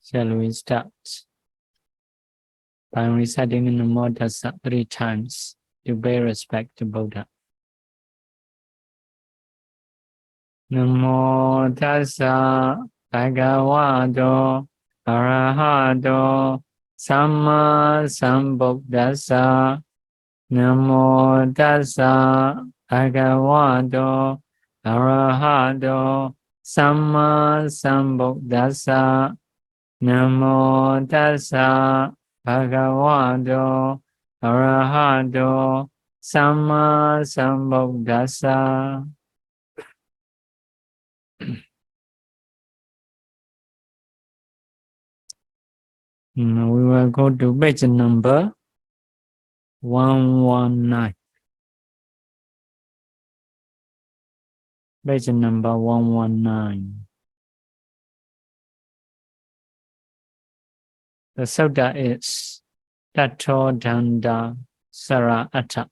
Shall we start by reciting Namo Tassa 3 times to pay respect to Buddha? Namo Tassa Bhagavato Arahato Samma Sambuddhassa. Namo Tassa Bhagavato Arahato Samma Sambuddhassa. Namo Tassa Bhagavato Arahato Samma Sambuddhassa. We will go to page number 119. Page number 119. The sutta is Tattho dantā Sarā aṭṭha.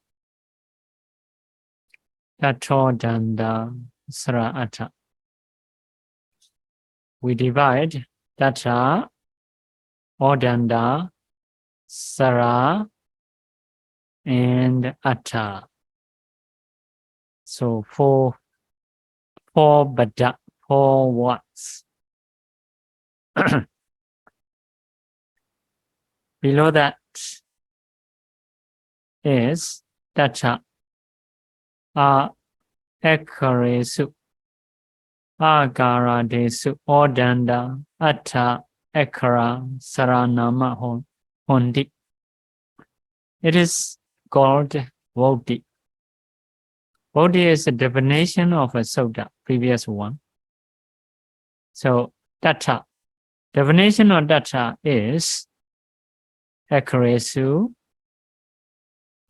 Tattho dantā Sarā aṭṭha. We divide Tattha or dantā, Sarā, and aṭṭha. So four words. Below that is Tattha, akaresu, agaradesu, or dantā, aṭṭha, akara, saranama hondi. It is called Voti. Voti is a definition of a sutta, previous one. So Tattha, definition of Tattha is akaresu,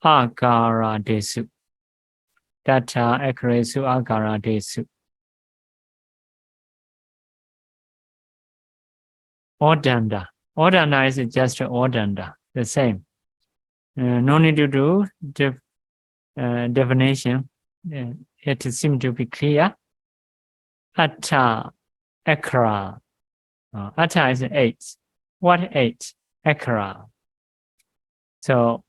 agaradesu. Tattha, akaresu, agaradesu. Or dantā. Or dantā is just or dantā, the same. No need to do definition. It seems to be clear. Aṭṭha, akara. Aṭṭha is 8. What 8? Akara. So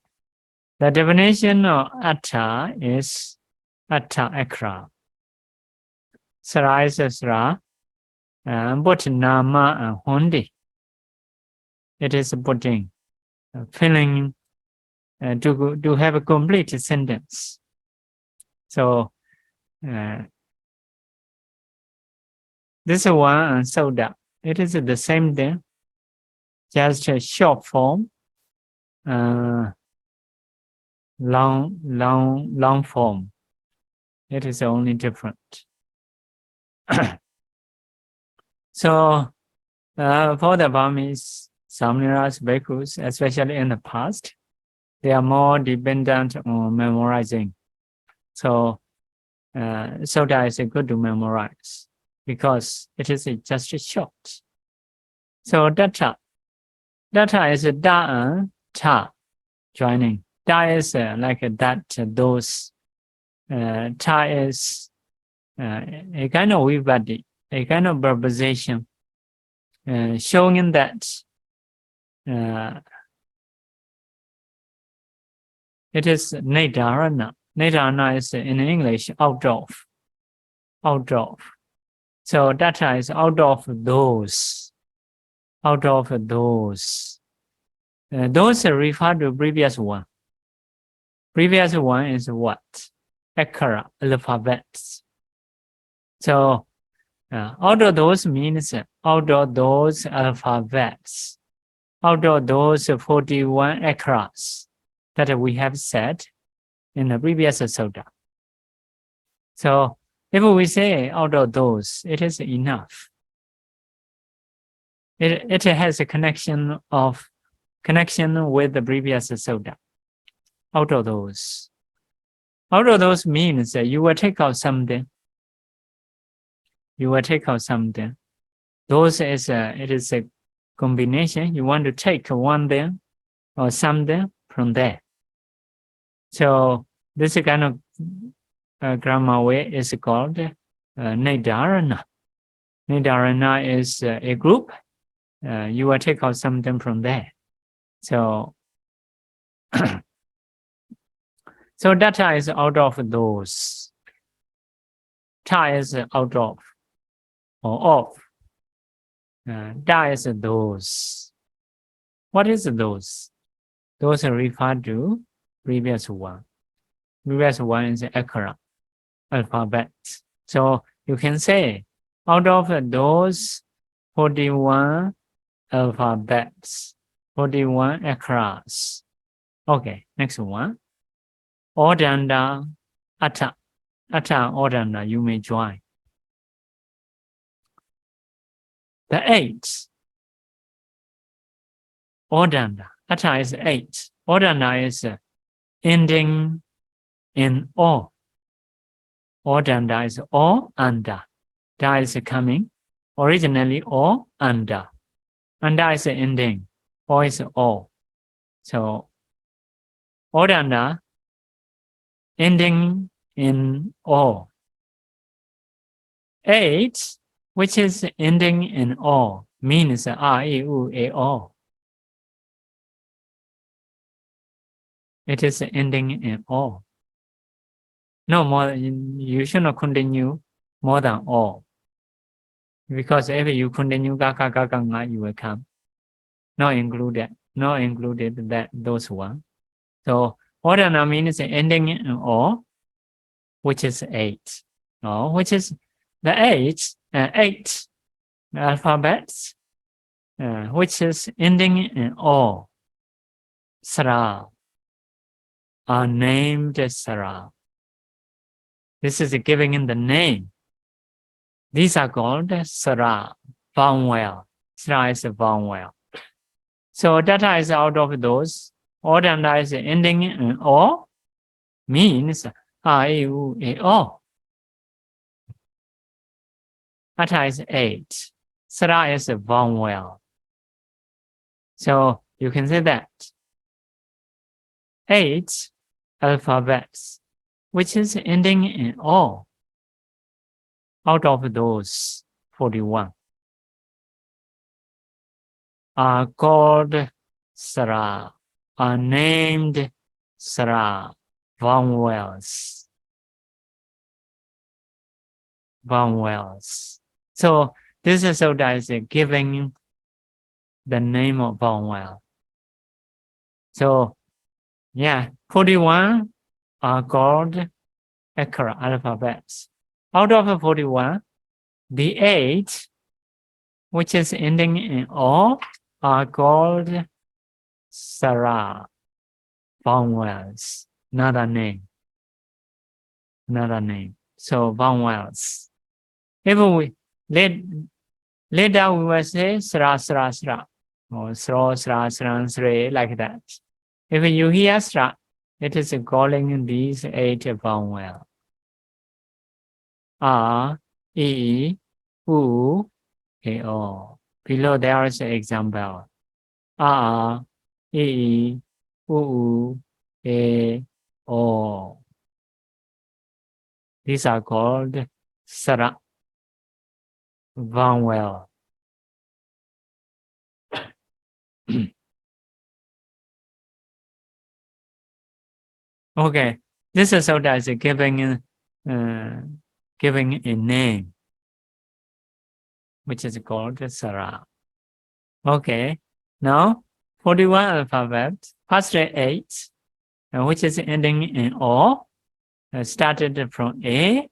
the definition of aṭṭha is aṭṭha akara. Sarā is sarā. But nama hondi. It is putting, filling, to have a complete sentence. So this one sutta. It is the same thing, just a short form, long form. It is only different. So for the Burmese Samaras, bhikkhus, especially in the past, they are more dependent on memorizing. So sutta is good to memorize because it is just short. So Tattha is a da, ta, joining. Da is like that, those. Ta is a kind of vibhati, a kind of preposition, showing that it is niggahitaṁ. Niggahitaṁ is in English out of. So Tattha is out of those. Those refer to previous one. Previous one is what? Akara, alphabets. So out of those means out of those alphabets, out of those 41 akaras that we have said in the previous sutta. So if we say out of those, it is enough. It has a connection with the previous sutta. Out of those means that you will take out something. Those is it is a combination. You want to take one thing or something from there. So this kind of grammar way is called niggahitaṁ. Niggahitaṁ is a group you will take out something from there. So, so dantā is out of those. Tā is out of or of. Da is those. What is those? Those are referred to previous one. Previous one is akara, alphabet. So you can say, out of those 41 alphabets, 41 akaras. Okay, next one. Odanda, aṭṭha. Aṭṭha, odanda, you may join. The 8. Odanda. Aṭṭha is 8. Odanda is ending in O. Odanda is O anda. Da is coming. Originally O anda. Anda is ending. O is O. So odanda ending in O. 8, which is ending in O, means A, E, U, A, O. It is ending in O. No more, you should not continue more than O. Because if you continue gaka, gaka, nga, you will come. Not included that those one. So odana means ending in O, which is 8. No, which is the 8 alphabets, which is ending in O. Sarā are named Sarā. This is giving in the name. These are called Sarā, vowel. Sarā is a vowel. So dantā is out of those. Odanda is ending in O, means A, E, U, A, O. Aṭṭha is 8. Sarā is a vowel. So you can say that 8 alphabets, which is ending in O, out of those 41, are called Sarā, are named Sarā, vowels. Vowels. So this is sutta is giving the name of vowel. So yeah, 41 are called akara, alphabets. Out of 41, the 8, which is ending in O, are called Sarā, vowels. Another name. So vowels. If we later we will say Sarā, Sarā, Sarā, or Sarā, Sarā, Sarā, Sare, like that. If you hear Sarā, it is calling these 8 vowels. A, E, U, A, O. Below there is an example. A, E, U, A, O. These are called Sarā, vowel. Okay, this is sutta is giving a name, which is called Sarā. Okay, now 41 alphabet, first 8, which is ending in O, started from A,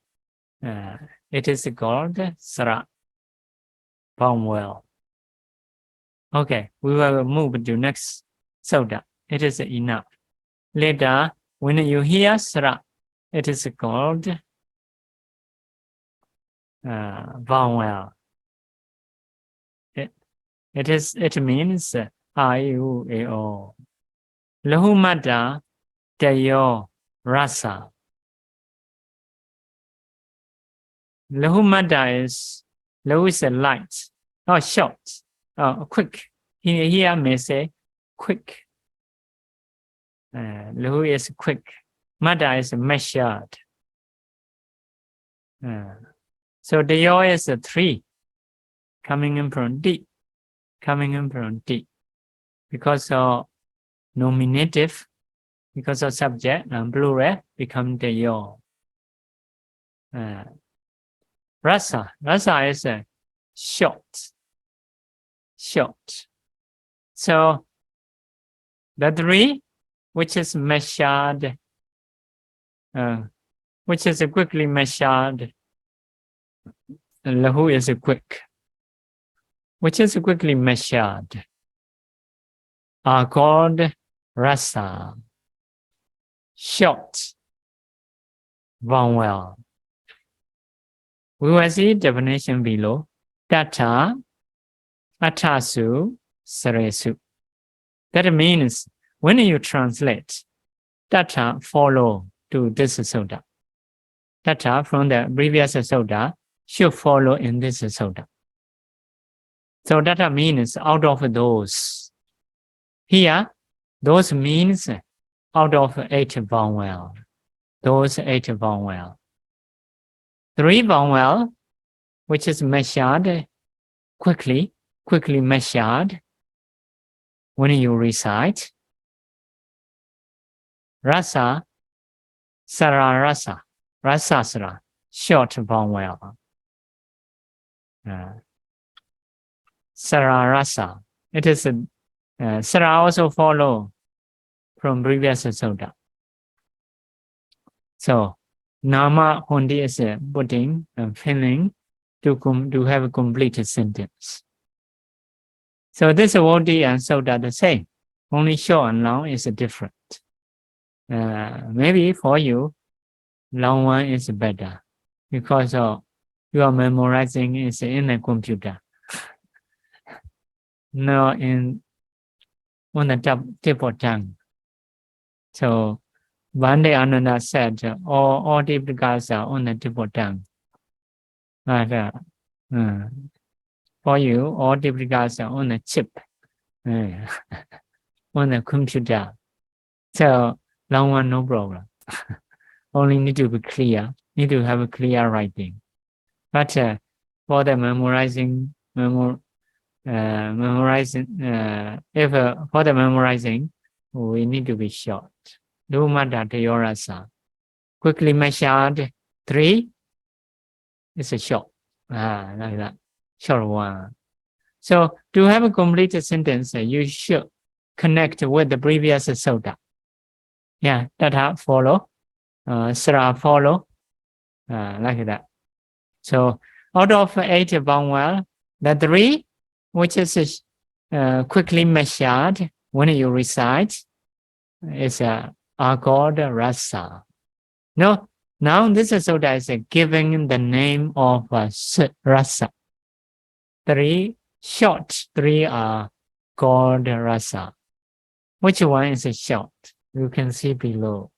it is called Sarā, vowel. Okay, we will move to next sutta. It is enough. Later, when you hear Sarā, it is called vowel. It means A, U, A, O. Lahumattā, Tayo, rassā. Lahumattā is, Lahu is a light, or short, quick. Here may say quick. Lahu is quick. Mattā is measured. So Tayo is 3, coming in from D. coming in from ti. Because of nominative, because of subject and plural become the yo. Rassā is a short. So the three, which is measured, which is quickly measured. Lahu is quick, which is quickly measured, are called rassā, short vowel. We will see definition below. Tattho, aṭṭha, sare. That means when you translate, tattho follow to this sutta. Tattho from the previous sutta should follow in this sutta. So that means out of those. Here, those means out of 8 vowel. Those 8 vowel. 3 vowel, which is measured quickly measured when you recite. Rassā, Sarā, rassā, short vowel. Sarā, rassā. It is Sarā also follow from previous sutta. So nama only is putting and filling to have a complete sentence. So this Vodi and sutta the same. Only short and long is different. Maybe for you, long one is better because you are memorizing is in a computer. No, on the tip of tongue. So one day Ananda said, all dīghās are on the tip of tongue. But for you, all dīghās are on the chip, on the computer. So long one, no problem. Only need to be clear, need to have a clear writing. But for the memorizing, for the memorizing, we need to be short. Lahumattā quickly measured 3 is a short. Like that. Short one. So to have a complete sentence, you should connect with the previous sutta. Yeah, Tattho follow, Sarā follow, like that. So out of 8 vowel, the 3, which is quickly measured when you recite, is are called rassā. No, now this sutta is giving the name of rassā. 3 short, 3 are called rassā. Which one is short? You can see below.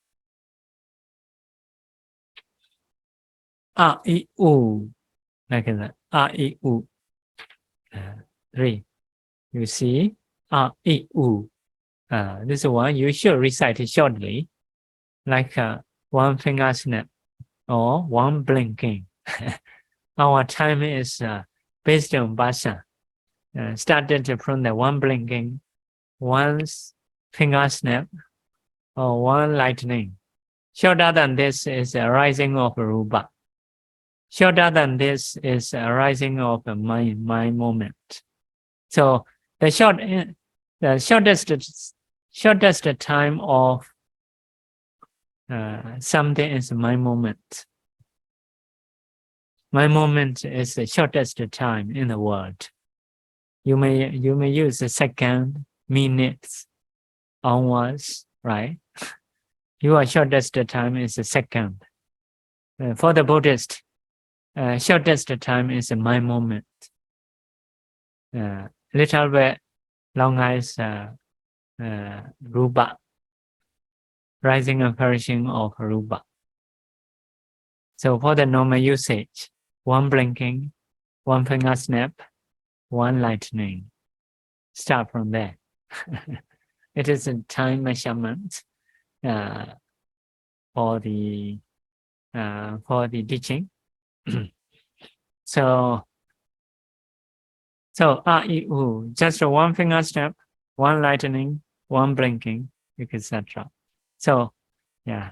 A-I-U, like that. A-I-U. 3. You see? A-I-U. This one you should recite shortly, like 1 finger snap or 1 blinking. Our time is based on bhaṣa. Started from the 1 blinking, 1 finger snap, or 1 lightning. Shorter than this is a rising of rupa. Shorter than this is a rising of my moment. So the shortest time of something is my moment. My moment is the shortest time in the world. You may use a second, minutes, hours, right? Your shortest time is a second. For the Buddhist, shortest time is my moment. Little bit longer is rupa, rising and perishing of rupa. So for the normal usage, 1 blinking, 1 finger snap, 1 lightning. Start from there. It is a time measurement for the teaching. So So, just one finger snap, one lightening, one blinking, etc. So, yeah,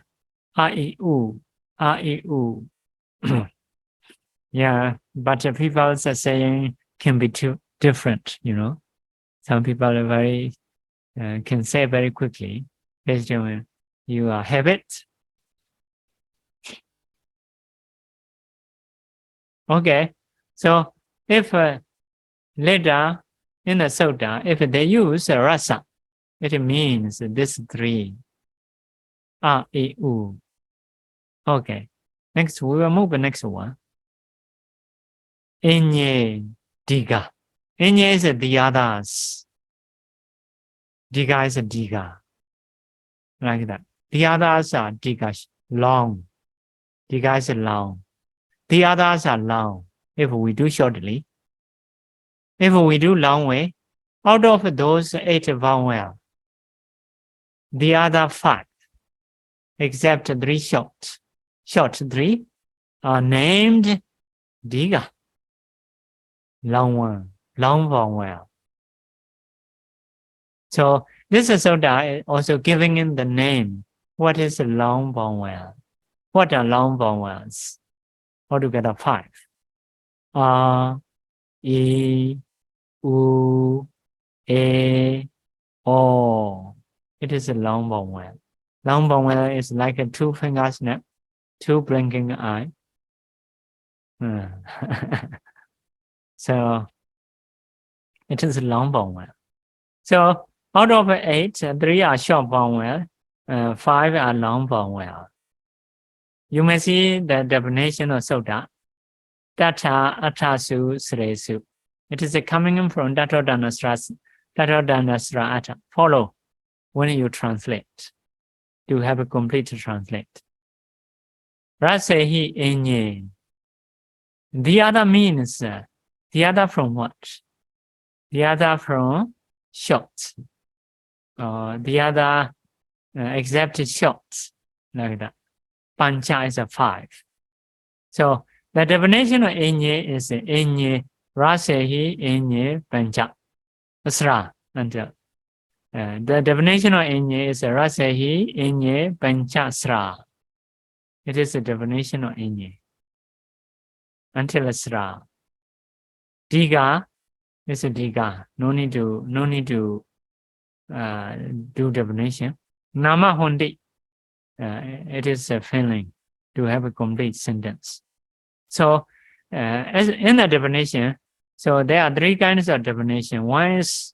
yeah, but people are saying can be too different, Some people are very, can say very quickly, based on your habit. Okay, so if later in the sutta, if they use rassā, it means this three. Okay, next we will move the next one. Aññe, dīghā. Aññe is the others. Dīghā is a dīghā. Like that. The others are dīghā, long. Dīghā is long. The others are long. If we do shortly, if we do long way, out of those 8 vowels, the other 5, except 3 short 3, are named dīghā. Long one, long vowel. So this sutta is also giving in the name. What is a long vowel? What are long vowels? Altogether 5. E, U, A, O. It is a long vowel. Long vowel is like a 2 finger snap, 2 blinking eye. So it is a long vowel. So out of 8, 3 are short vowel, 5 are long vowel. You may see the definition of sutta. Tattho, aṭṭha, sare. It is coming from Tattho aṭṭha. Follow when you translate. To have a complete translate. Rassā Aññe. The other means, the other from what? The other from short. The other except short. Like that. Pañca is a 5. So the definition of Aññe is Aññe, rassā Aññe, pañca. Sarā. The definition of Aññe is rassā Aññe, pañca, sarā. It is the definition of Aññe. Until Sarā. Dīghā is a dīghā. No need to do definition. Nammahonti. It is a feeling to have a complete sentence. So, as in the definition, so there are 3 kinds of definition. One is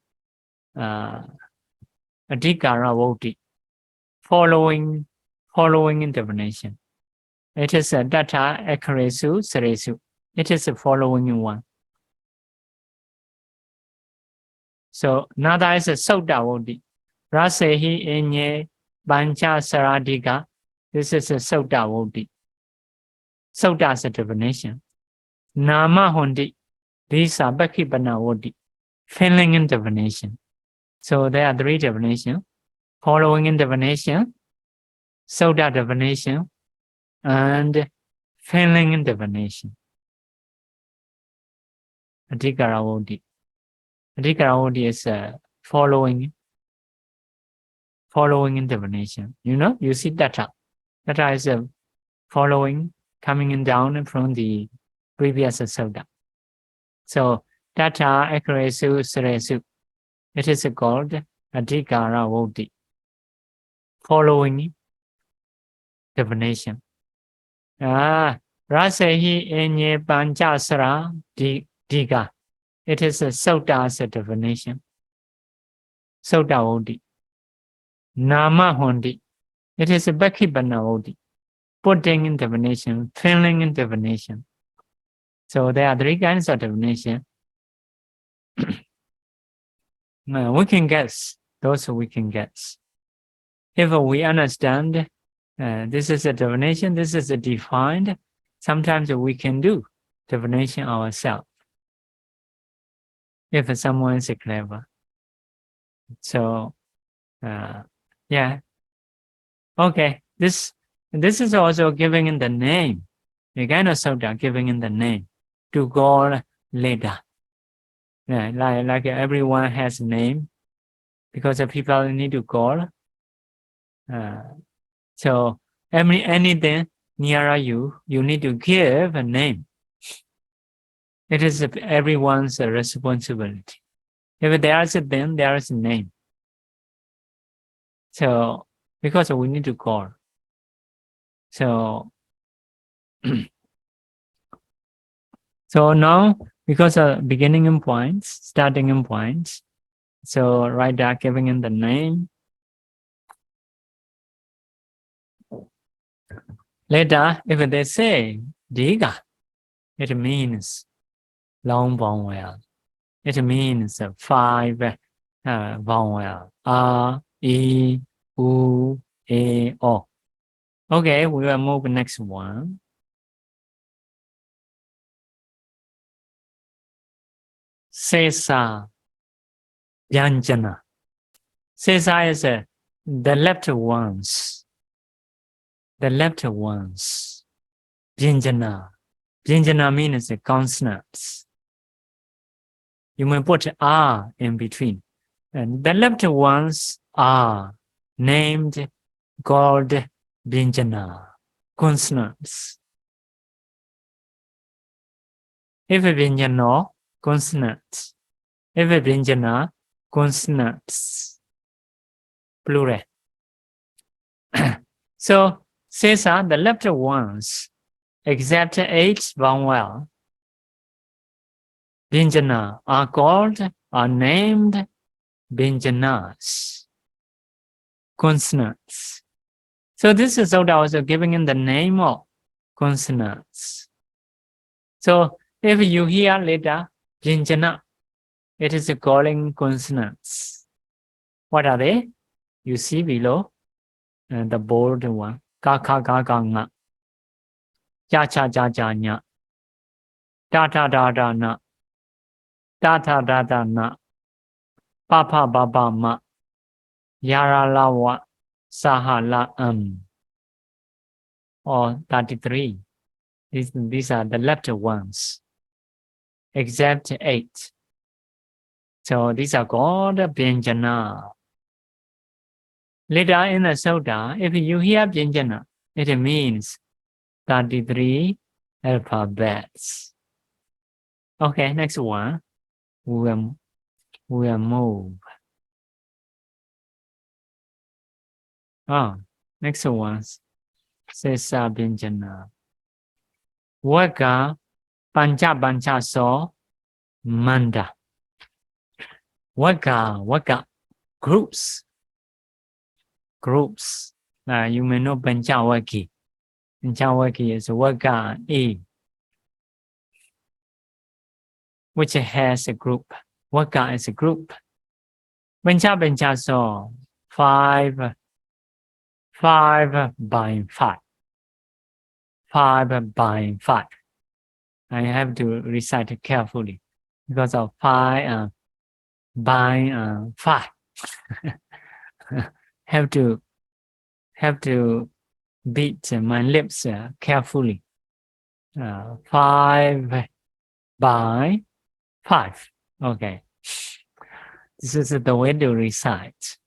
adhikara-voti, following in definition. It is a dantā, akaresu, saresu. It is a following one. So another is a sutta-voti. Rassā Aññe, pañca, sarā, dīghā. This is a sutta-voti. Sutta is a definition. Nammahonti. These are pañcapañcaso, feeling in definition. So there are 3 definitions. Following in definition, sutta definition, and feeling in definition. Adhikara-voti. Adhikara-voti is following in definition. You see Tattho. Tattho is a following, coming in down from the previous sutta. So Tattho, akaresu, saresu. It is called adhikara-voti, following definition. Rassā Aññe, pañca, sarā, dīghā. It is a sutta as a definition. Sutta-voti. Nammahonti. It is a pañcapañcaso, putting in definition, feeling in definition. So there are 3 kinds of definition. We can guess. Those we can guess. If we understand this is a definition, this is a defined, sometimes we can do definition ourselves. If someone is clever. So, yeah. Okay, this is also giving in the name. Again, a sutta giving in the name to God later. Yeah, like everyone has a name because the people need to call. So anything near you, you need to give a name. It is everyone's responsibility. If there is a thing, there is a name. So because we need to call. So so now because of beginning points, starting points. So right there, giving in the name. Later, if they say dīghā, it means long vowel. It means 5 vowel. A, E, U, A, O. Okay, we will move next one. Sesā, byañjanā. Sesā is the left ones. The left ones. Byañjanā. Byañjanā means consonants. You may put R in between. And the left ones are named, called byañjanā, consonants. If byañjanā, consonants. If byañjanā, consonants. Plural. So, Sesā, the left ones, except 8 vowel, byañjanā are called, are named byañjanās, consonants. So this is also giving in the name of consonants. So if you hear later byañjanā, it is calling consonants. What are they? You see below the bold one. Kaccāyana, Kaccāyana, dantā, dātā, Pubba'madhoṭhita'massaraṁ, Sarā, or 33. These are the left ones, except 8. So these are called byañjanā. Later in the sutta, if you hear byañjanā, it means 33 alphabets. Okay, next one. We will move. Next one. Sesā byañjanā. Vaggā pañcapañcaso manda. Vaggā, groups. You may know pañcavaki. Pañcavaki is Vaggā E, which has a group. Vaggā is a group. Pañcapañcaso, 5 by 5. 5 by 5. I have to recite it carefully because of 5 by 5. have to beat my lips carefully. 5 by 5. Okay. This is the way to recite.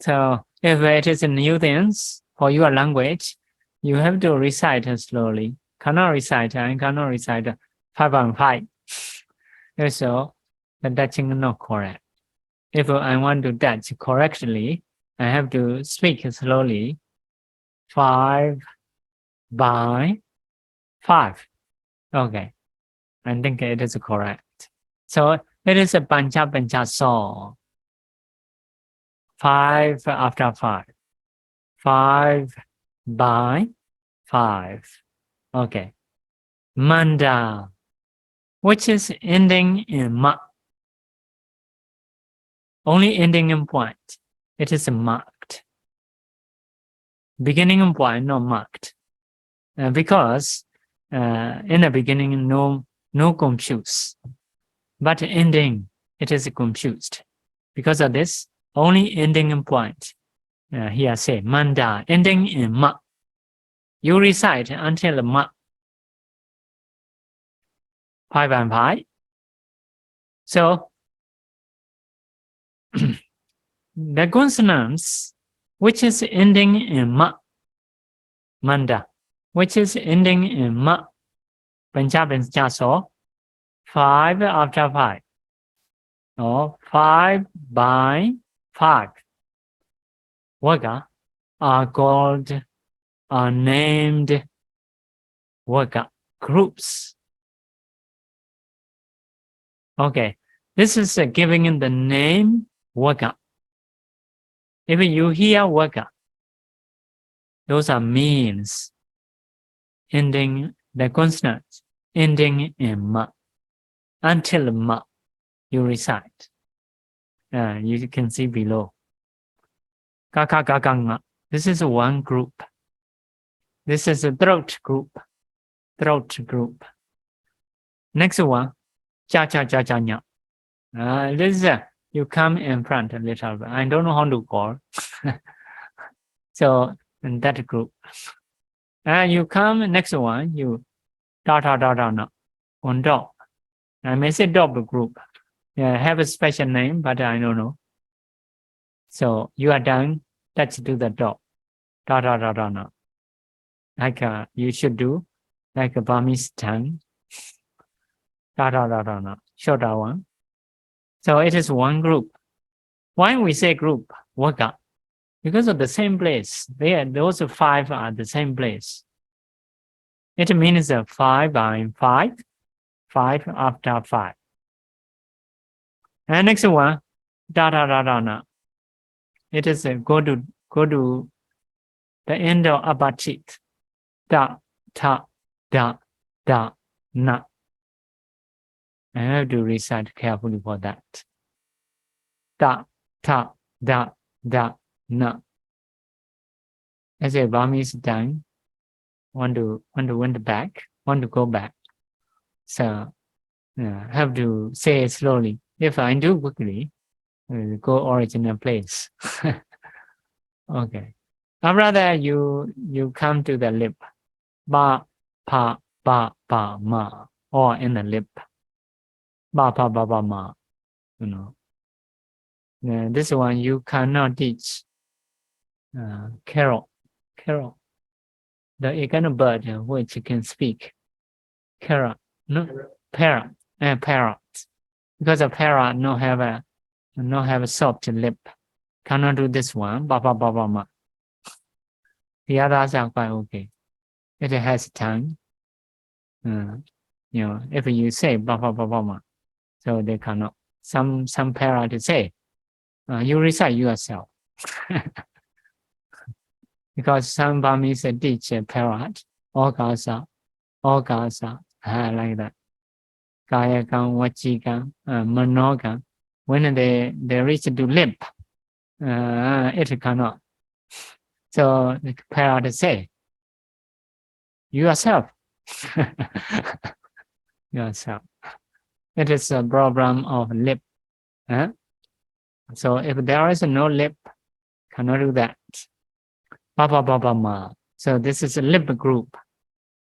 So if it is new things for your language, you have to recite slowly. I cannot recite 5 by 5. So the Dutching is not correct. If I want to Dutch correctly, I have to speak slowly. 5 by 5. Okay. I think it is correct. So it is a pañcapañcaso. 5 after 5. 5 by 5. Okay. Manda, which is ending in ma. Only ending in point. It is marked. Beginning in point, not marked. Because in the beginning, no confuse. But ending, it is confused. Because of this, only ending in point. Here say, manda, ending in ma. You recite until ma. 5 and 5. So the consonants which is ending in ma, manda, which is ending in ma, pañcapañcaso, 5 after 5, or 5 by 5, Vaggā are named Vaggā groups. Okay, this is giving in the name Vaggā. If you hear Vaggā, those are means ending the consonants ending in ma. Until ma, you recite. You can see below. Kaccāyana. This is one group. This is a throat group. Throat group. Next one, Kaccāyana. This is you come in front a little bit. I don't know how to call. So in that group. You come next one, you dāghā on dog. I may say dog group. Have a special name, but I don't know. So you are done, touch to the dog. Dāghā. Like you should do, like a Burmese tongue. Dāghā. Shorter one. So it is one group. Why we say group? Vaggā. Because of the same place. Those 5 are the same place. It means 5 by 5, 5 after 5. And next one, dāghā. It is go to the end of upper teeth. Da, ta, da, da, na. I have to recite carefully for that. Da, ta, da, da, na. As a Burmese tongue, want to went back, want to go back. So have to say it slowly. If I do quickly, go original place. Okay. After that, you come to the lip. Ba, pa, ba, ba, ma. Or in the lip. Ba, pa, ba, ba, ma. You know. This one you cannot teach. Carol. The kind of bird which can speak. Carol. No, parrot. Parrot. Because a parrot no have a soft lip. Cannot do this one. Ba, ba, ba, ba, ma. The others are quite okay. It has tongue. If you say ba, ba, ba, ba, ma, so they cannot. Some parrot say, you recite yourself. Because some Burmese teach a parrot, orgasa, like that. Kayakam, wachikam, manokam. When they reach to lip, it cannot. So the parrot say, yourself. Yourself. It is a problem of lip. So if there is no lip, cannot do that. Ba, ba, ba, ba, ma. So this is a lip group.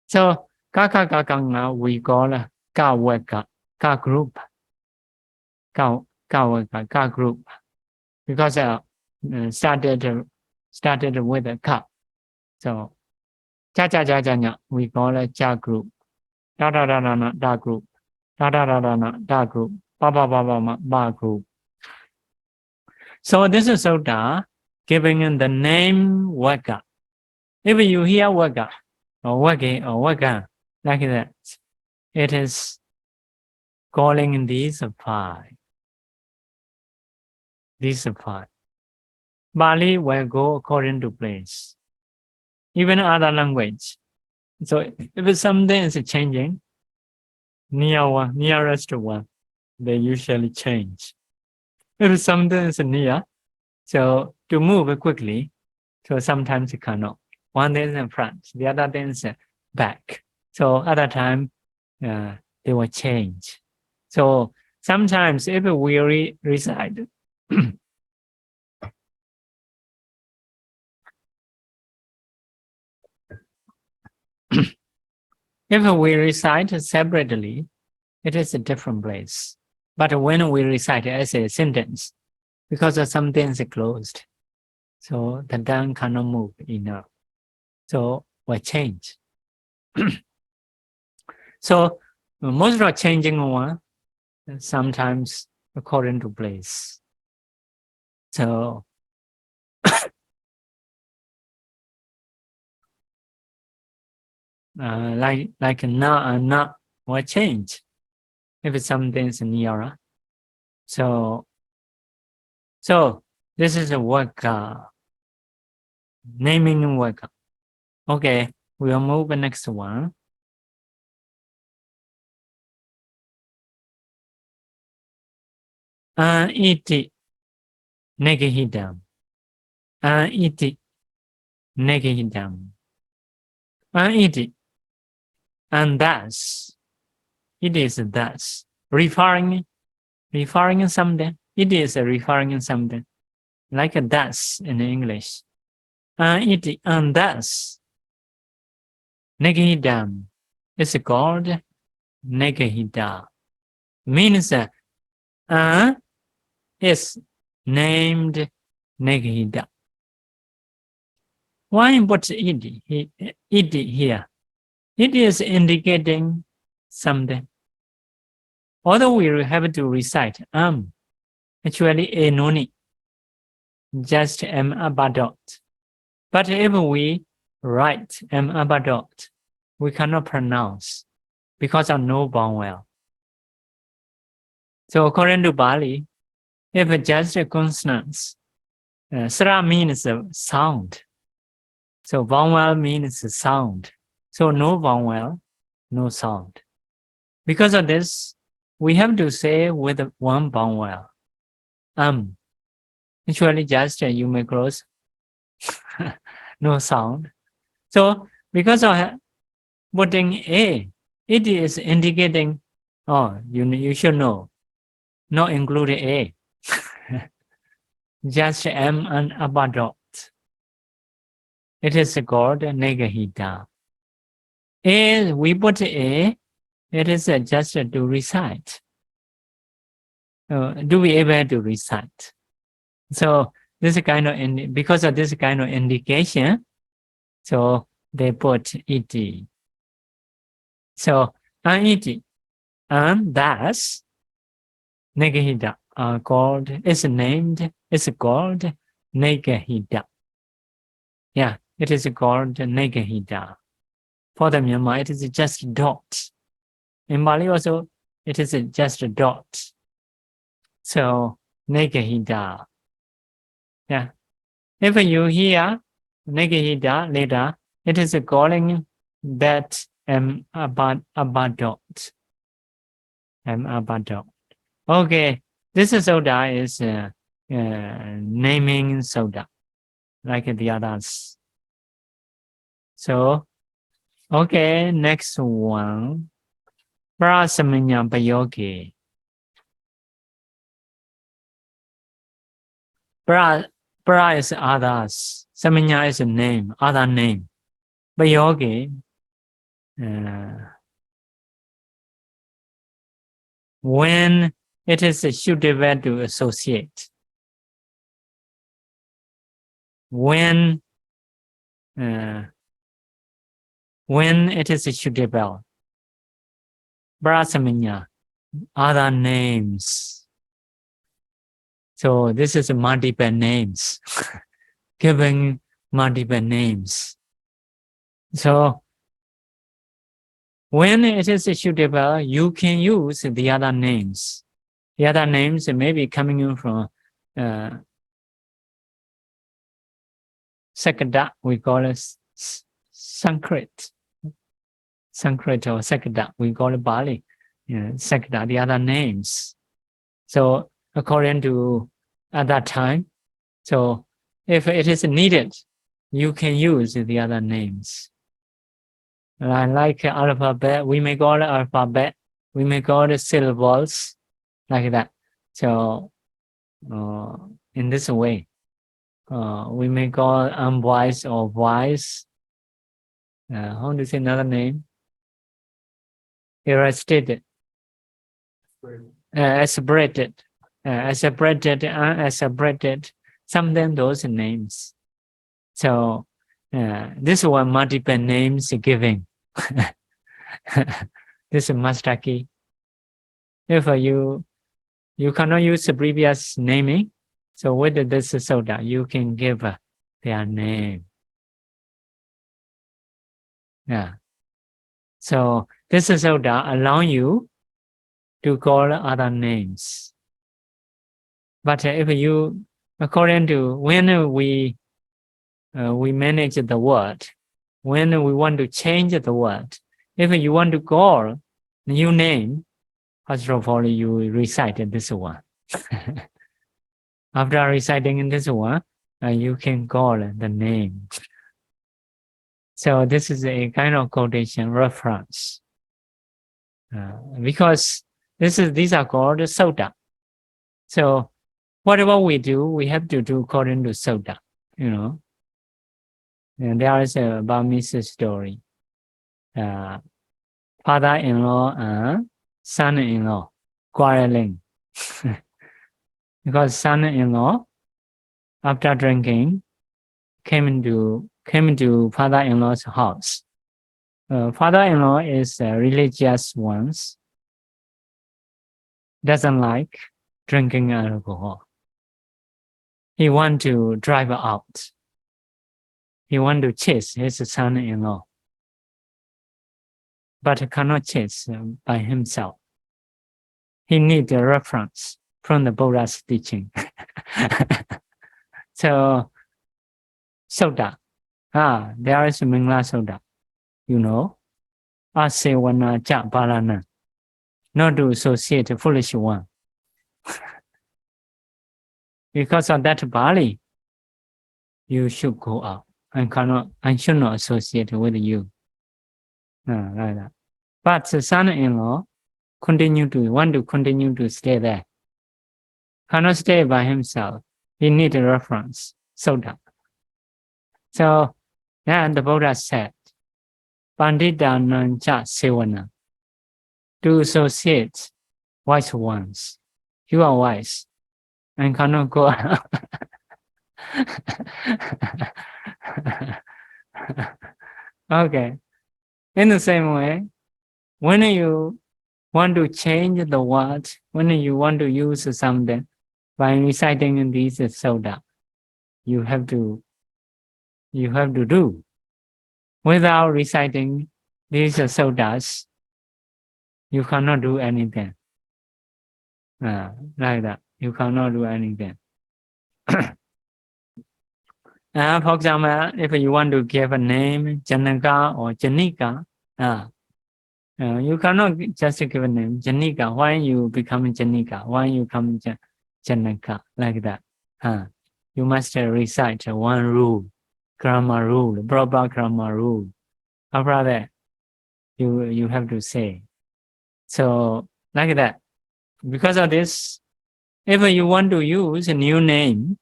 So Kaccāyana we call Vaggā, ka group. Ka group. Because started with a ka. So Kaccāyana we call a cha group. Da group. Da group. Ba, ba, ba, ba, ma, ba group. So this is Sutta giving in the name Vaggā. If you hear Vaggā or Vaggā like that, it is calling in these 5. These 5. Pali will go according to place. Even other language. So if something is changing, nearest one, they usually change. If something is near, so to move quickly, so sometimes you cannot. One is in front, the other is back. So other time, they will change. So sometimes if we recite, if we recite separately, it is a different place. But when we recite as a sentence, because of some things are closed, so the tongue cannot move enough. So we change. So most of changing one, sometimes according to place. So like now will change if something's nearer. So this is a Vaggā, naming Vaggā. Okay, we'll move the next one. Aññe niggahitaṁ. Aññe niggahitaṁ. Aññe, and thus, it is thus, referring something. It is referring something, like a thus in English. Aññe, and thus, niggahitaṁ is called niggahitaṁ. Means is named niggahitaṁ. Why put it here? It is indicating something. Although we have to recite actually a no need, just abadot. But if we write abadot, we cannot pronounce because of no vowel. So according to Pali, if just consonants, Sarā means sound. So vowel means sound. So no vowel, no sound. Because of this, we have to say with one vowel. Actually just you may close, no sound. So because of putting a, it is indicating, you should know, not include a. Just and abadot. It is called niggahitaṁ. A, we put a, it is just to recite. Do we able to recite? So this kind of, because of this kind of indication, so they put it. So it, and thus niggahitaṁ are called, is called niggahitaṁ. Yeah, it is called niggahitaṁ. For the Myanmar, it is just a dot. In Pali also, it is just a dot. So niggahitaṁ. Yeah. If you hear niggahitaṁ later, it is calling that abadot. Abadot. Okay, this sutta is naming sutta, like the others. So, okay, next one. Parasamaññā payoge. Para is others. Samaññā is a name, other name. Payoge, when it is suitable to associate. When it is suitable. Parasamaññā, other names. So this is multiple names, giving multiple names. So when it is suitable, you can use the other names. The other names may be coming from Sakada, we call it Sanskrit. Sanskrit or Sakada, we call it Pali. Sakada, the other names. So according to at that time, so if it is needed, you can use the other names. Like alphabet, we may call it alphabet, we may call it syllables, like that. So in this way, we may call unwise or wise. How do you say another name? Irritated. separated, unseparated, sometimes those names. So this one multiple names giving. This is master key. If you cannot use the previous naming, so with this soda, you can give their name. Yeah. So this soda allow you to call other names. But if you, according to when we manage the word, when we want to change the word, if you want to call new name, first of all, you recite this one. After reciting this one, you can call the name. So this is a kind of quotation reference. Because these are called soda. So whatever we do, we have to do according to soda, you know. And there is a Burmese story. Father-in-law and son-in-law quarreling. Because son-in-law, after drinking, came into father-in-law's house. Father-in-law is religious ones, doesn't like drinking alcohol. He want to drive out. He want to chase his son-in-law, but cannot chase by himself. He needs a reference from the Buddha's teaching. So, soda. There is Mingla soda. You know, asewana cha balana. Not to associate a foolish one. Because of that Pali, you should go out and should not associate with you. Like that. But the son-in-law want to continue to stay there. Cannot stay by himself. He needs a reference. Soda. So, the Buddha said, Pandita nancha sevana. To associate wise ones. You are wise and cannot go out. Okay. In the same way, when you want to change the word, when you want to use something by reciting these soda, you have to do. Without reciting these sodas, you cannot do anything. Like that. You cannot do anything. For example, if you want to give a name, Janakā or Janika, you cannot just give a name, Janika. Why you become Janika? Why you become Janaka? Like that. You must recite one rule, grammar rule, proper grammar rule. After that, you have to say. So, like that. Because of this, if you want to use a new name,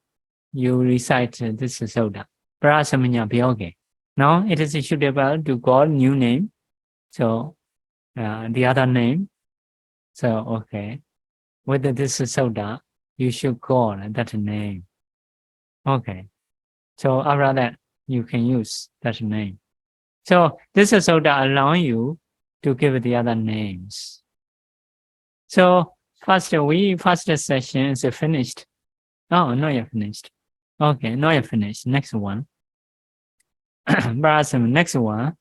you recite this soda. Parasamaññā payoge. Now it is suitable to call new name. So the other name. So okay. With this soda, you should call that name. Okay. So after that, you can use that name. So this soda allow you to give the other names. So first session is finished. Oh, not yet finished. Okay, not yet finished. Next one. Next one.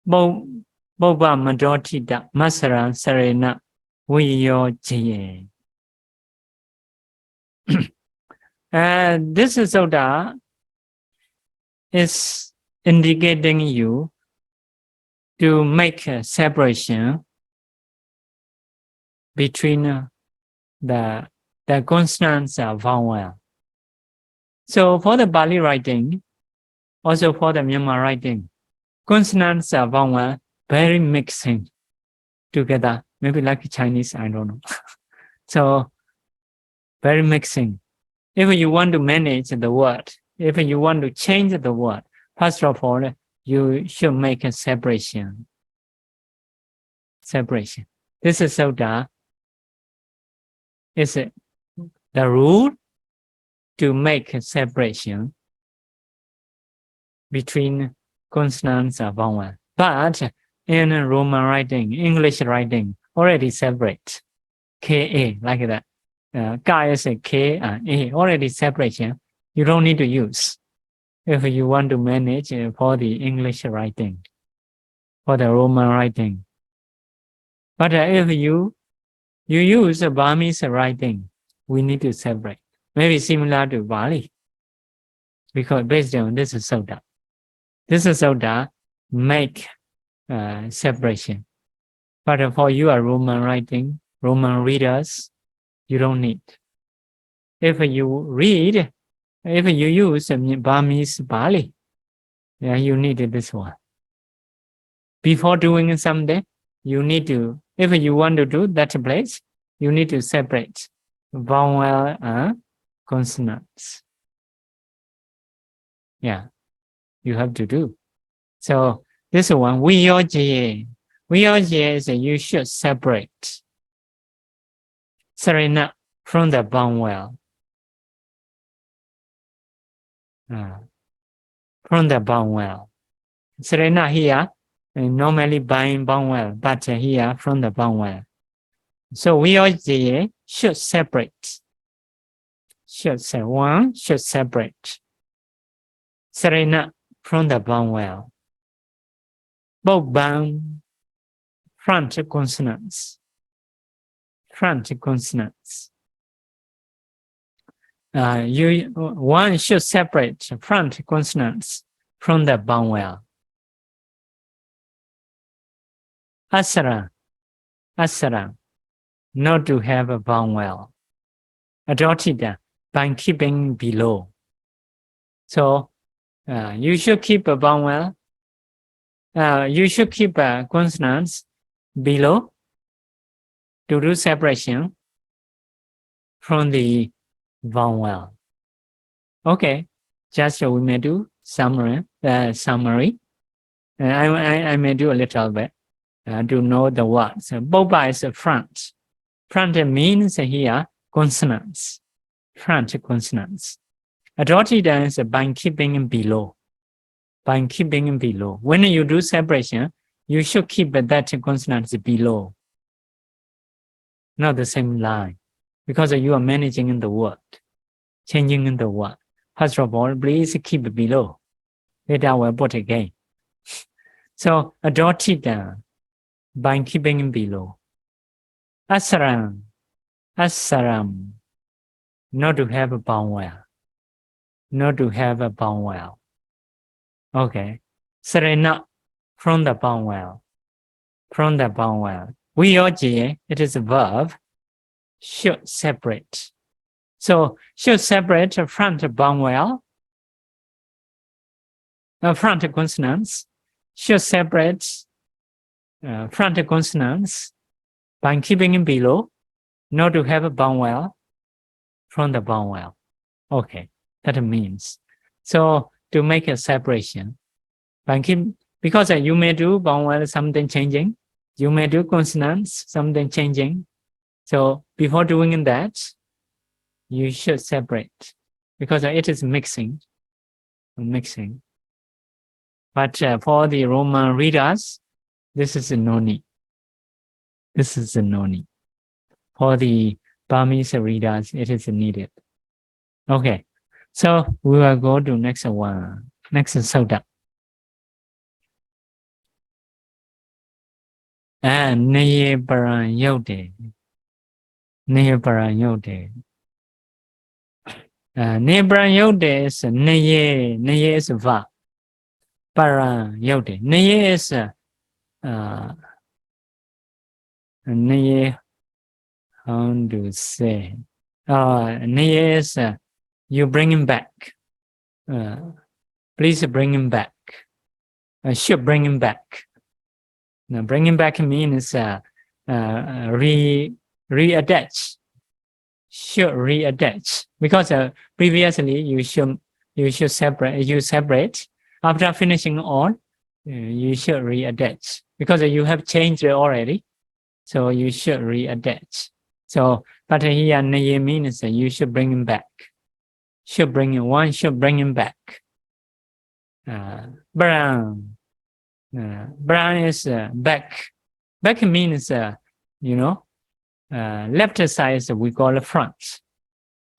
Pubba'madhoṭhita'massaraṁ sarena viyojaye. This soda is indicating you to make a separation between the consonants of vowel. So for the Pali writing, also for the Myanmar writing, consonants of vowel very mixing together. Maybe like Chinese, I don't know. So very mixing. If you want to manage the word, if you want to change the word, first of all, you should make a separation. Separation. This is soda is the rule to make a separation between consonants and vowel. But in Roman writing, English writing, already separate. Ka, like that. Ka is a K and A, already separation. You don't need to use if you want to manage for the English writing, for the Roman writing. But if you use a Burmese writing, we need to separate. Maybe similar to Pali, because based on this is sutta. This is sutta make separation. But for your Roman writing, Roman readers, you don't need. If you use Burmese Pali, you need this one. Before doing something, you need to, if you want to do that place, you need to separate vowel and consonants. Yeah, you have to do. So this one, viyojaye. Viyojaye is you should separate sarena from the vowel. From the vowel. Sarena here, normally buying vowel, but here from the vowel. So viyojaye should separate. One should separate sarena from the vowel. Both front consonants. Front consonants. One should separate front consonants from the vowel. Asara, not to have a vowel. Aṭṭha, by keeping below. So you should keep a vowel. You should keep consonants below to do separation from the vowel. Okay, just we may do summary. I may do a little bit to know the words. Boba is front. Front means here consonants. Front consonants. Aṭṭha is by keeping below. By keeping below. When you do separation, you should keep that consonants below. Not the same line. Because you are managing the word. Changing the word. First of all, please keep below. Later we'll put again. So, aṭṭha, by keeping below. Asaram, not to have a vowel. Not to have a vowel. Okay. Sarena, from the vowel. From the vowel. Viyojaye, it is a verb. Should separate. So, should separate front vowel. Front consonants. Should separate front consonants by keeping below. Not to have a vowel from the vowel. Okay. That means. So, to make a separation, because you may do vowel something changing, you may do consonants something changing. So before doing that, you should separate because it is mixing. But for the Roman readers, this is a no need. This is a no need. For the Burmese readers, it is needed. Okay. So we will go to next one. Next sutta. Naye paraṁ yutte. Naye paraṁ yutte. Naye paraṁ yutte is Naye. Naye is va. Paraṁ yutte. Naye is Naye. How to say? Naye is you bring him back. Please bring him back. Should bring him back. Now, bring him back means reattach. Should reattach because previously you should separate. You separate after finishing all. You should reattach because you have changed already. So you should reattach. So, but here Naye means you should bring him back. One should bring him back. Param. Param is back. Back means, left side is we call front.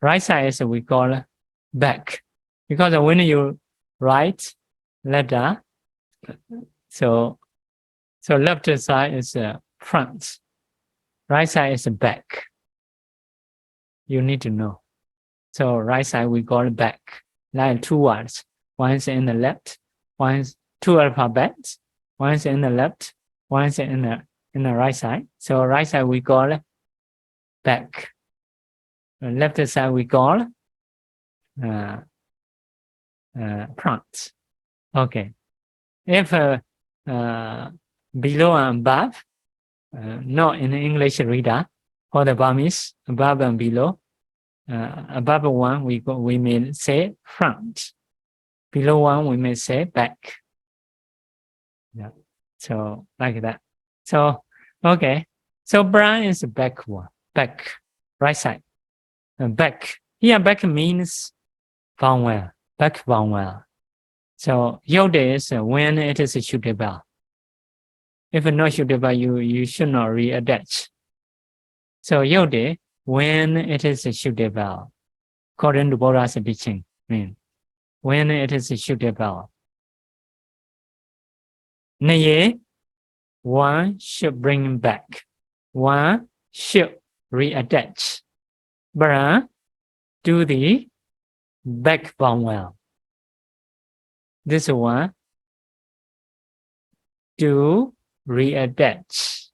Right side is we call back. Because when you write letter, so left side is front. Right side is back. You need to know. So right side we call back. Like two words. One is in the left. One is two alphabets. One is in the left. One is in the right side. So right side we call back. Left side we call front. Okay. If below and above, not in the English reader, for the Burmese, above and below. Above one, we may say front. Below one, we may say back. Yeah. So like that. So okay. So brown is back one, back, right side, back. Here back means vowel, back vowel. So yutte is when it is suitable. If not suitable, you should not reattach. So yutte, when it is suitable, according to Buddha's teaching, when it is suitable. Naye, one should bring him back. One should reattach. Bara, do the back vowel. This one, do reattach.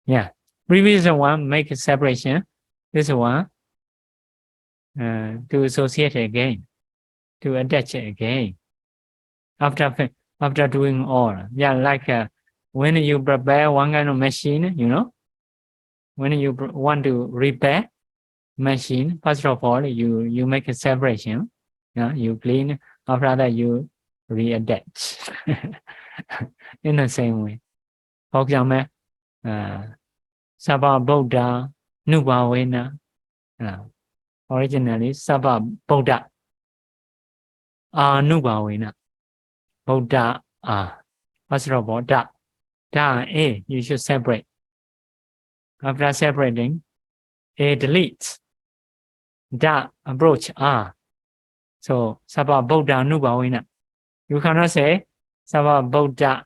Yeah. Previous one, make a separation. This one, to associate again, to attach again. After doing all. Yeah, like when you prepare one kind of machine, when you want to repair machine, first of all, you make a separation. Yeah, you clean. After that, you reattach. In the same way. For example, Sabha Buddha Nubhavena. Originally, Sabha Buddha Nubhavena. Buddha first of all, da, A, you should separate. After separating, A deletes. Da approach So Sabha Buddha Nubhavena. You cannot say Sabha Buddha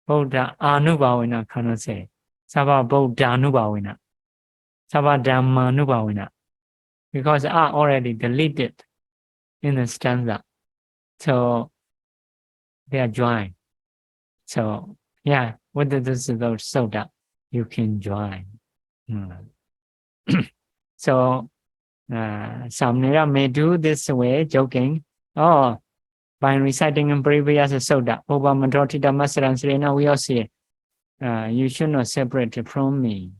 Nubhavena, cannot say. Sabha Buddha Nubhavena. Sabha Dhamma Nubhavena. Because already deleted in the stanza. So they are joined. So yeah, with the soda, you can join. So some may do this way, joking. Oh, by reciting in previous soda, Pubba'madhoṭhita'massaraṁ sarena, we all see it. You should not separate it from me.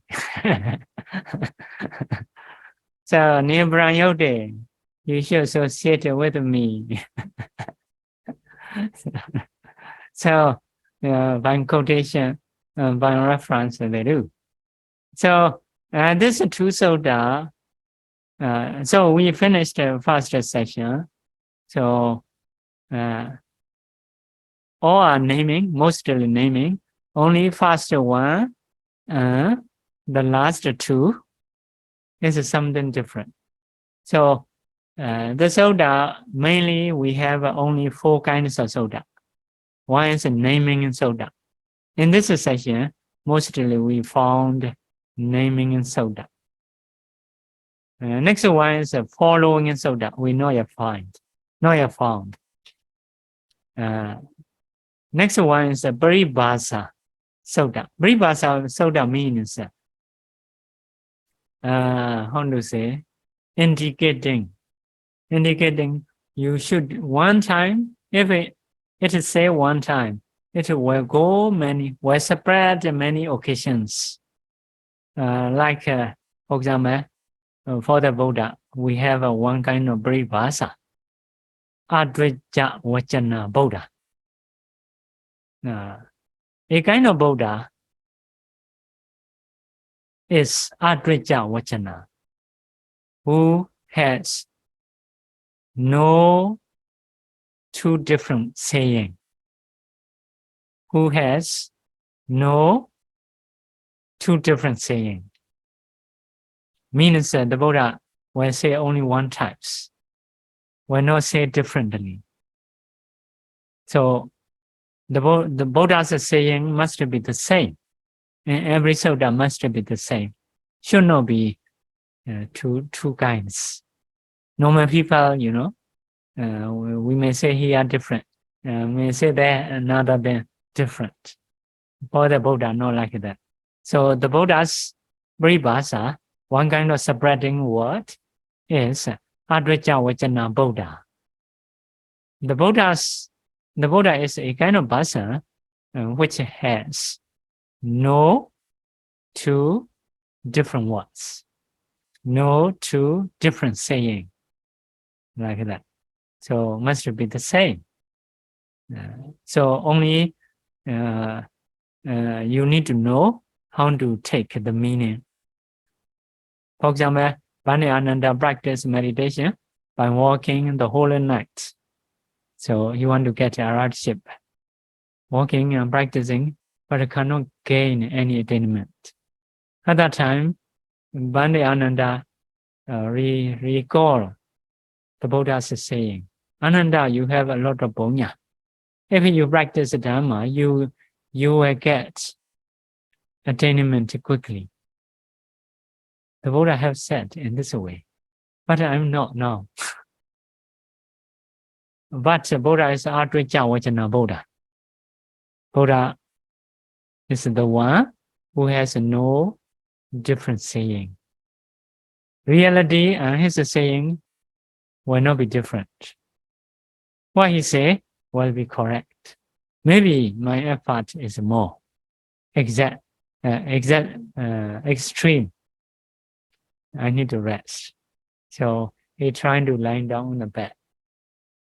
So near yutte, you should associate it with me. So by quotation, by reference, they do. So this is two soda. So we finished the first session. So all are naming, mostly naming. Only first one, the last two is something different. So the soda, mainly we have only 4 kinds of soda. One is naming and soda. In this session, mostly we found naming and soda. Next one is following and soda. We not yet found. Next one is paribhasa soda. Paribhasa soda means how to say, indicating you should one time, if it is say one time, it will go will spread many occasions. Like for example, for the Buddha, we have one kind of paribhasa, aṭṭha viyojaye Buddha. A kind of Buddha is aṭṭha, who has no two different saying, who has no two different saying. Means the Buddha will say only one types, will not say differently. So the Buddha's saying must be the same, and every sutta must be the same. Should not be two kinds. Normal people, we may say here different, may say there another than different. For the Buddha, not like that. So the Buddha's paribhasa, one kind of spreading word, is aṭṭha Buddha. The Buddha is a kind of person which has no two different words, no two different saying, like that. So must be the same. So only you need to know how to take the meaning. For example, Vajrayana practice meditation by walking the whole night. So you want to get arahatship, walking and practicing, but cannot gain any attainment. At that time, Vajrayana recall the Buddha's saying, Ananda, you have a lot of punya. If you practice Dhamma, you will get attainment quickly. The Buddha have said in this way, but I'm not now. But Buddha is aṭṭha Buddha. Buddha is the one who has no different saying. Reality and his saying will not be different. What he say will be correct. Maybe my effort is more extreme. I need to rest. So he trying to lie down on the bed.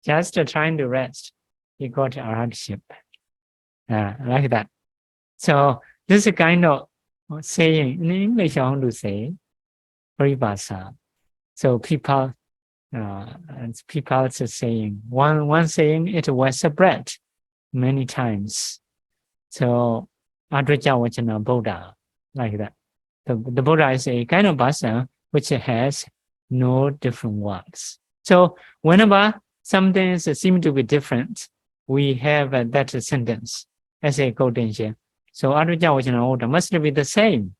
Just trying to rest, he got arahatship. Like that. So this is a kind of saying, in English I want to say, paribhasa. So people are saying, one saying it was spread many times. So aṭṭha Buddha, like that. The Buddha is a kind of person which has no different words. So whenever something seems to be different, we have that sentence as a quotation. So aṭṭha Buddha must be the same.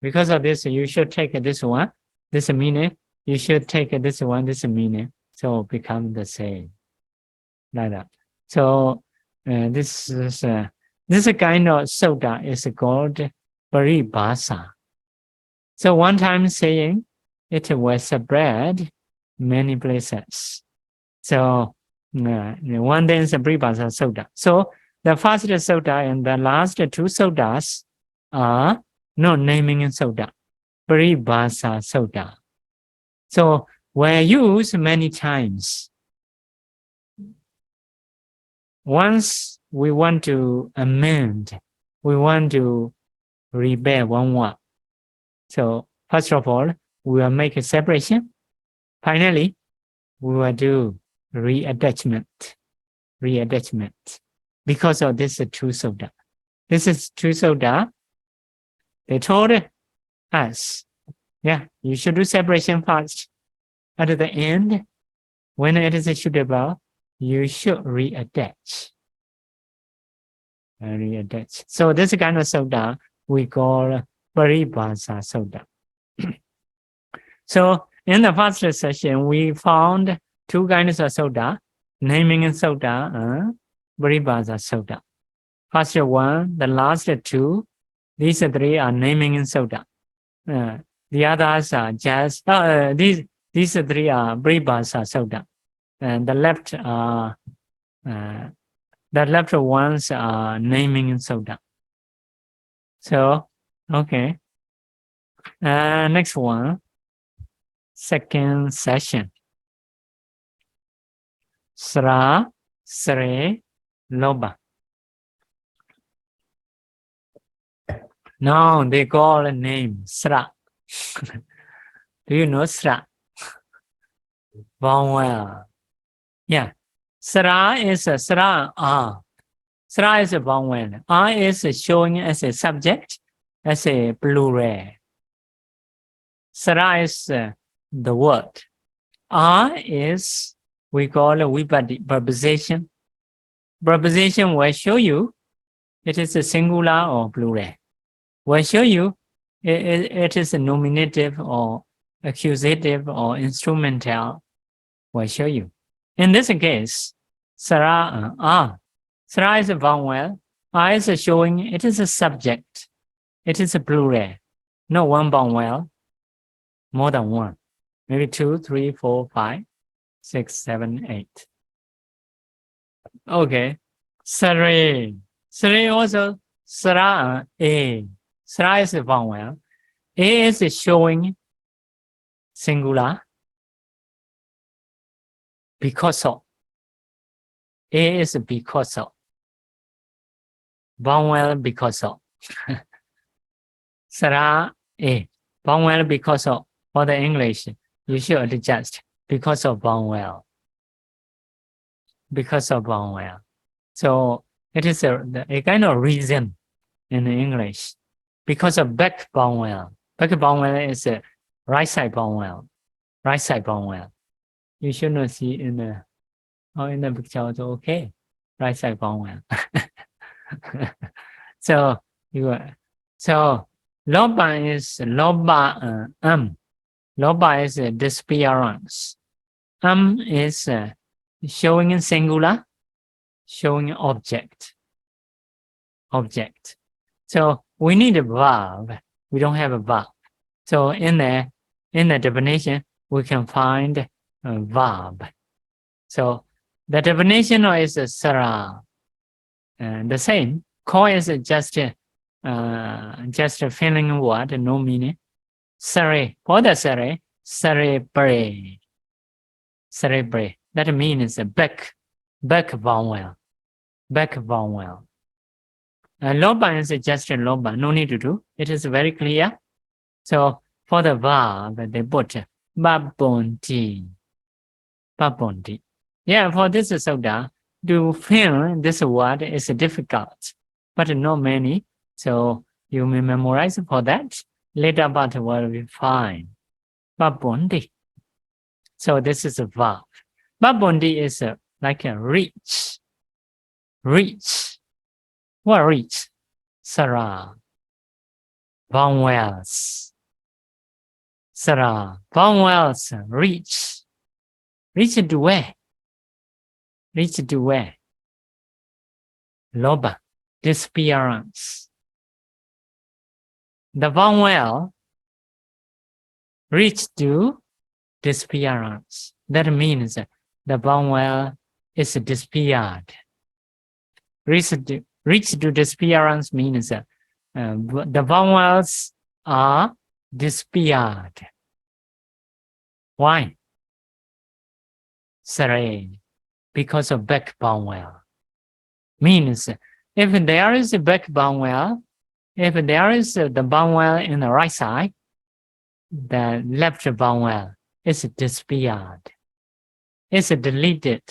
Because of this, you should take this one, this meaning. You should take this one, this meaning. So become the same. Like that. So this kind of sutta is called paribhasa. So one time saying, it was spread many places. So one day is a paribhasa sutta. So the first sutta and the last two suttas are not naming in sutta, paribhasa sutta. So were used many times. Once we want to amend, we want to repair one word. So first of all, we will make a separation. Finally, we will do reattachment. Because of this two sutta. This is two sutta. They told us, you should do separation first. At the end, when it is suitable, you should reattach. So this kind of sutta we call paribhasa sutta. So in the first session, we found two kinds of sutta, naming sutta and paribhasa sutta. First one, the last two, these three are naming sutta. The others are just these three are paribhasa sutta. And the left ones are naming sutta. So, okay. Next one, second session. Sarā, sare, lopaṁ. No, they call a name, Sarā. Do you know Sarā? Vowel. Yeah. Sarā is a Sarā. Sarā is a vowel. Is showing as a subject, as a plural. Sarā is the word. Is, we call a vipatti, preposition. Preposition will show you it is a singular or plural. Will show you it is a nominative or accusative or instrumental. Will show you. In this case, Sarā, Sarā is a vowel. Is showing it is a subject. It is a plural. Not one vowel, more than one. Maybe 2, 3, 4, 5, 6, 7, 8. Okay. Sare. Sare also Sarā. Sarā is a vowel. Is showing singular. Because of. Is because of. Vowel because of. Sarā. Vowel because of. For the English, you should adjust because of vowel. Because of vowel. So it is a kind of reason in English. Because of back vowel. Back vowel is a right side vowel. Right side vowel. You should not see in the picture also, okay. Right side vowel. So lopaṁ is lopaṁ. Lopaṁ is a disappearance. Is showing in singular, showing object. Object. So we need a verb. We don't have a verb. So in the definition, we can find a verb. So the definition is a Sarā. The same. Ko is just a filling word, no meaning. Sare. For the sare, sare. That means a back vowel. Back vowel. Lopaṁ is just a lopaṁ. No need to do. It is very clear. So for the verb, they put pabbonti. Yeah, for this sutta, to fill this word is difficult, but not many. So you may memorize for that. Later part will be fine. Pabbonti. So this is a verb. Pabbonti is like a reach. Reach. What reach? Sarā. Vowels. Sarā. Vowels. Reach. Reach to where? Reach to where? Lopaṁ. Disappearance. The vowel reach to disappearance. That means the vowel is disappeared. Reach to disappearance means the vowels are disappeared. Why? Sare. Because of back vowel. Means if there is a back vowel, if there is the vowel in the right side, the left vowel is disappeared. It's deleted.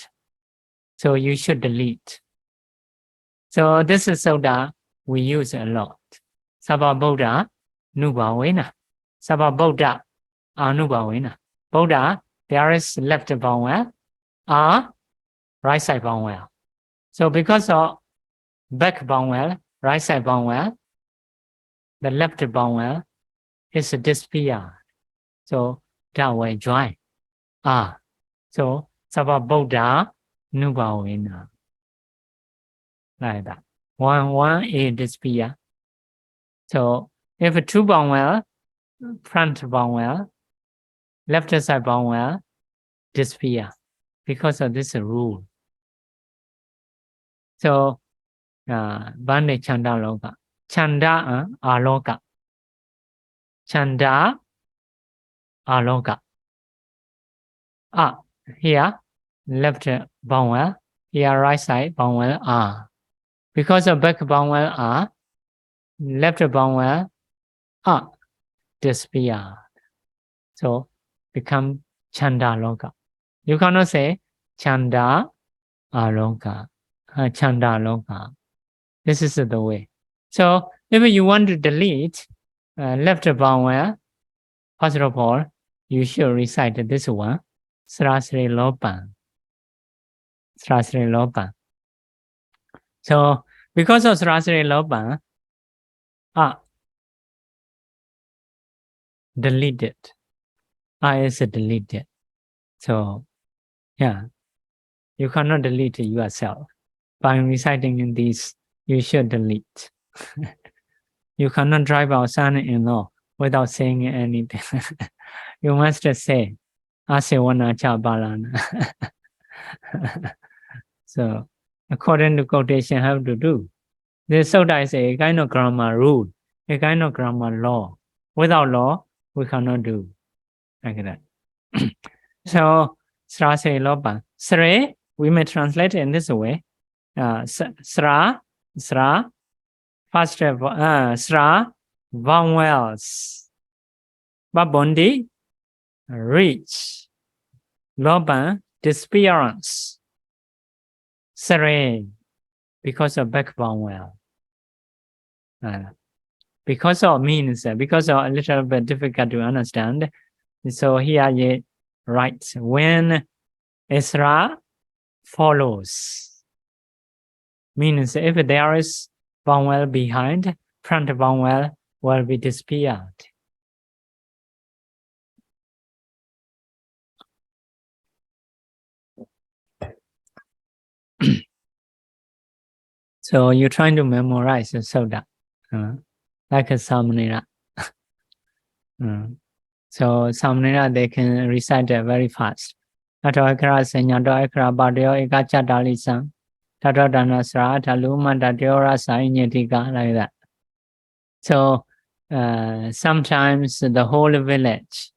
So you should delete. So this is sutta we use a lot. Sabba Buddha Nubhavena. Sabba Buddha Anubhavena. Buddha, there is left vowel, right side vowel. So because of back vowel, right side vowel, the left vowel is disappeared. So that way join. So Sabba Buddha Nubhavena. Like that. One is disappear. So if two vowel, front vowel, left side vowel, disappear because of this rule. So Bande Chanda Loka. Chanda Aloka. Chanda Aloka. Here left vowel, here right side vowel Because of back vowel left vowel disappear. So become chanda loka. You cannot say chanda aloka. Chanda loka. This is the way. So if you want to delete left vowel, first of all, you should recite this one. Sarā sare lopaṁ. Sarā sare lopaṁ. So because of sarā sare lopaṁ, deleted. Is deleted. So yeah, you cannot delete yourself. By reciting this, you should delete. You cannot drive our son-in-law without saying anything. You must say, Asewana cha balana. So, according to quotation, how to do. This sutta is a kind of grammar rule, a kind of grammar law. Without law, we cannot do like that. So, sarā sare lopaṁ. Sare, we may translate in this way. Sarā, first sarā, vowels. Babondi, reach. Lopaṁ, disappearance. Sare, because of back vowel. Because of means, because of a little bit difficult to understand. So here you write, when Isra follows. Means if there is vowel behind, front vowel will be disappeared. So you're trying to memorize the sutta, like a samanera. So samanera, they can recite it very fast. Tattho ekara seññado ekara payoge Kaccāyana Tattho dantā Sarā Lahumattā rassā Aññe dīghā, like that. So sometimes the whole village,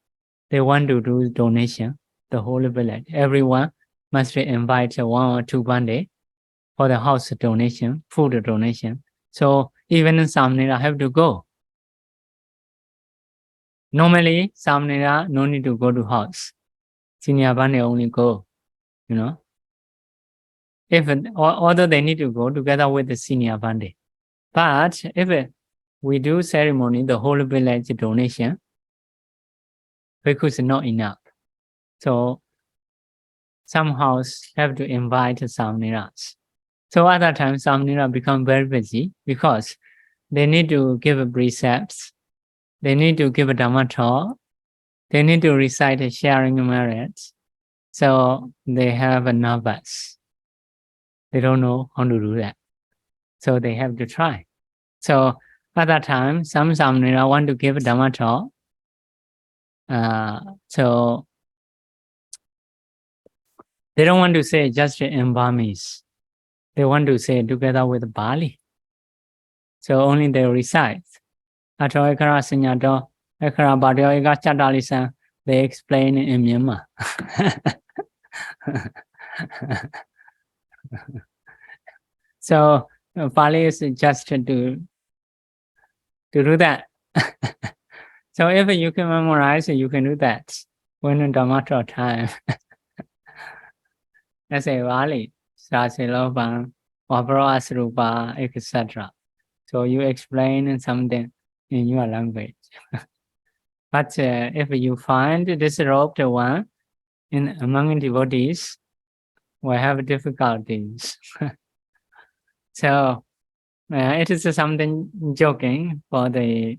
they want to do donation. The whole village, everyone must invite 1 or 2 bande for the house donation, food donation. So even in samanera have to go. Normally, samanera no need to go to house. Senior bande only go, you know. If although they need to go together with the senior bande. But if we do ceremony, the whole village donation, because it's not enough. So some house have to invite samaneras. So other times samanera become very busy because they need to give precepts, they need to give a dhamma talk, they need to recite a sharing merits. So they have a nervous. They don't know how to do that. So they have to try. So other times, some samanera want to give a dhamma talk. So they don't want to say just in Burmese. They want to say together with Pāli. So only they recite. Tattho ekara seññado ekara payoge Kaccāyana. They explain in Myanmar. So Pāli is just to do that. So if you can memorize, you can do that when in Dhamma talk time. Let's say Pāli, sarā sare lopaṁ, vabhara, etc. So you explain something in your language. But if you find this roped one among devotees, will have difficulties. So it is something joking for the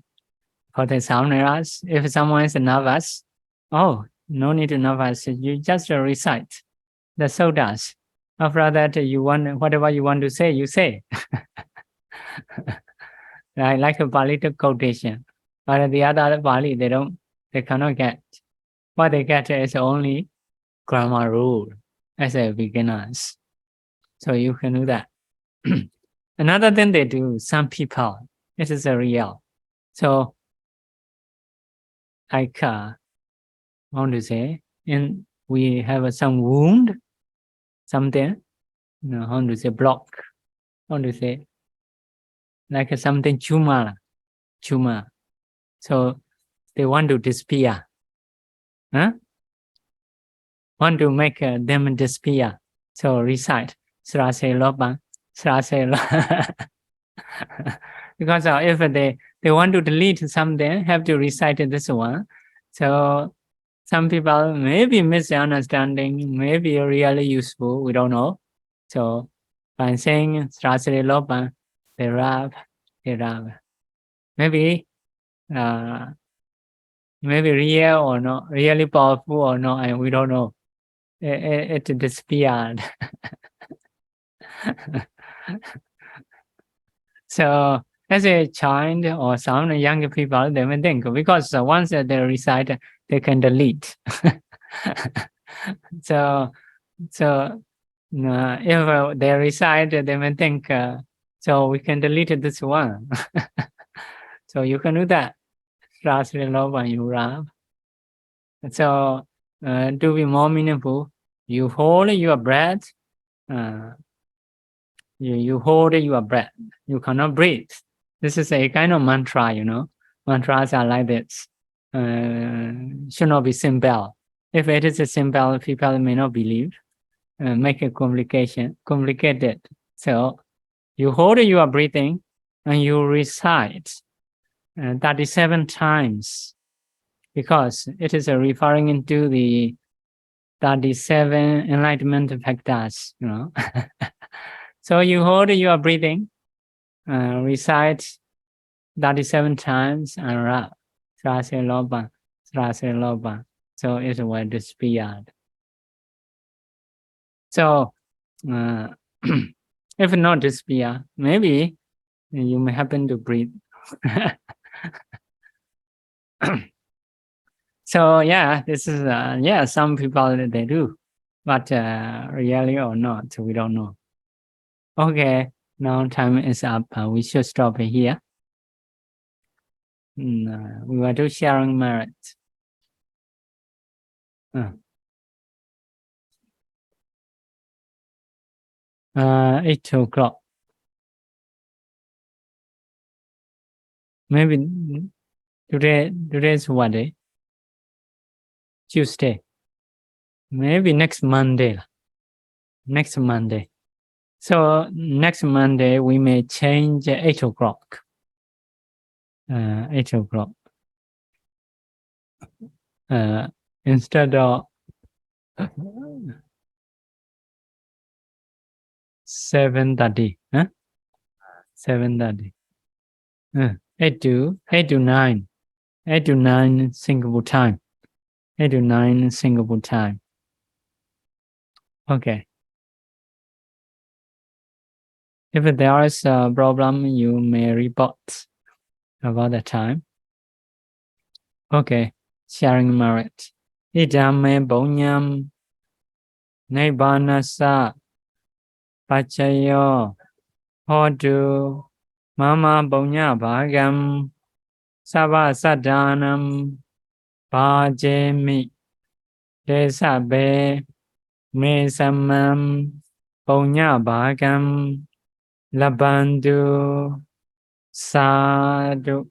samaneras. If someone is nervous, oh, no need to nervous. You just recite the suttas. After that, you want whatever you want to say, you say. Like a Pali quotation. But the other Pali, they cannot get. What they get is only grammar rule as a beginners. So you can do that. Another thing they do, some people, it is a real. So like how to say, we have some wound, something, how to say, block, how to say, like something chuma. So they want to disappear. Huh? Want to make them disappear. So recite Sarā lopaṁ, Sarā because if they want to delete something, have to recite this one. So some people may be misunderstanding, may be really useful, we don't know. So by saying Sarā lopaṁ, they rub. Maybe maybe real or not, really powerful or not, and we don't know. It disappeared. So as a child or some young people, they may think because once they recite, they can delete. So if they recite, they may think, so we can delete this one. So you can do that. When you rub. So to be more meaningful, you hold your breath. You hold your breath. You cannot breathe. This is a kind of mantra, Mantras are like this. Should not be simple. If it is a simple, people may not believe. Make it complicated. So you hold your breathing and you recite 37 times because it is referring into the 37 enlightenment factors, So you hold your breathing, recite 37 times and rub. Sarā lopaṁ. So it will disappear. So if not disappear, maybe you may happen to breathe. So yeah, this is some people they do, but really or not, we don't know. Okay, now time is up. We should stop here. We will do sharing merit. 8 o'clock. Maybe today is what day? Tuesday. Maybe next Monday. So next Monday we may change 8 o'clock. 8 o'clock. Instead of 7:30. 7:30. 8 to 9. 8 to 9 Singapore time. 8 to 9 Singapore time. Okay. If there is a problem, you may report about the time. Okay. Sharing merit. Idame bonyam nibbanassa pachayo hodu mama bonya bhagam sava sadanam bhajemi Sesā me samam bonya bhagam labandu sadhu.